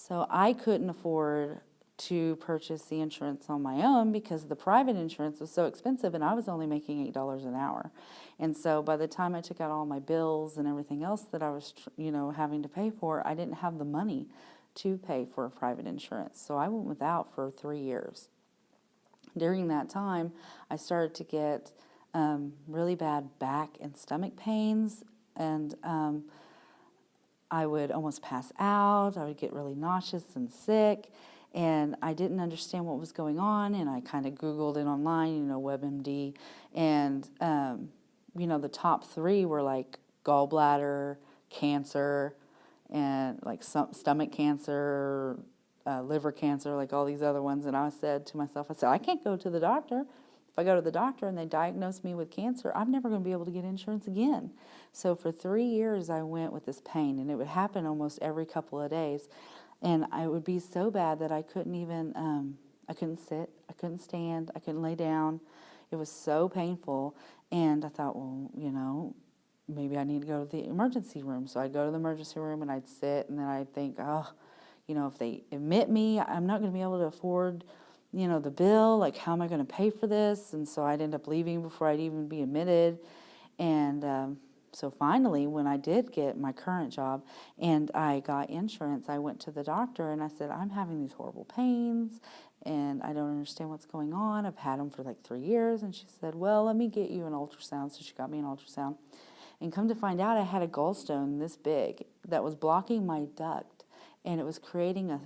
So I couldn't afford to purchase the insurance on my own because the private insurance was so expensive, and I was only making $8 an hour. And so by the time I took out all my bills and everything else that I was, having to pay for, I didn't have the money to pay for private insurance. So I went without for 3 years. During that time, I started to get really bad back and stomach pains, and I would almost pass out. I would get really nauseous and sick, and I didn't understand what was going on, and I kind of Googled it online, WebMD, and, the top 3 were like gallbladder cancer and like stomach cancer, liver cancer, like all these other ones. And I said to myself, I can't go to the doctor. If I go to the doctor and they diagnose me with cancer, I'm never going to be able to get insurance again. So for 3 years, I went with this pain, and it would happen almost every couple of days. And it would be so bad that I couldn't even, I couldn't sit, I couldn't stand, I couldn't lay down. It was so painful. And I thought, well, maybe I need to go to the emergency room. So I'd go to the emergency room and I'd sit, and then I'd think, if they admit me, I'm not going to be able to afford, the bill. Like, how am I going to pay for this? And so I'd end up leaving before I'd even be admitted. And so finally, when I did get my current job and I got insurance, I went to the doctor and I said, I'm having these horrible pains and I don't understand what's going on. I've had them for like 3 years. And she said, well, let me get you an ultrasound. So she got me an ultrasound. And come to find out, I had a gallstone this big that was blocking my duct, and it was creating a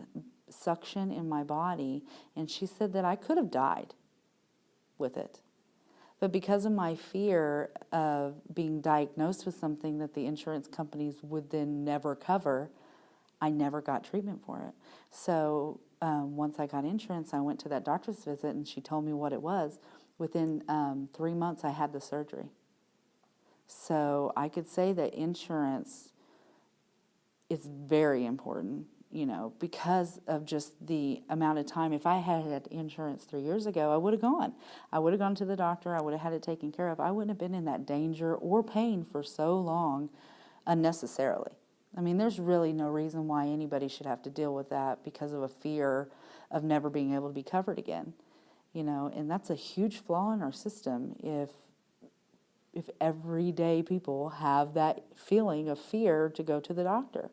suction in my body. And she said that I could have died with it. But because of my fear of being diagnosed with something that the insurance companies would then never cover, I never got treatment for it. So once I got insurance, I went to that doctor's visit, and she told me what it was. Within 3 months, I had the surgery. So I could say that insurance is very important, because of just the amount of time. If I had insurance 3 years ago, I would have gone. I would have gone to the doctor. I would have had it taken care of. I wouldn't have been in that danger or pain for so long unnecessarily. I mean, there's really no reason why anybody should have to deal with that because of a fear of never being able to be covered again, and that's a huge flaw in our system if everyday people have that feeling of fear to go to the doctor,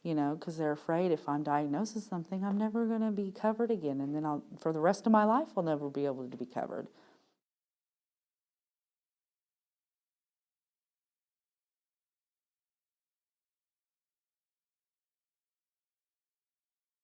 because they're afraid if I'm diagnosed with something, I'm never going to be covered again. And then for the rest of my life, I'll never be able to be covered.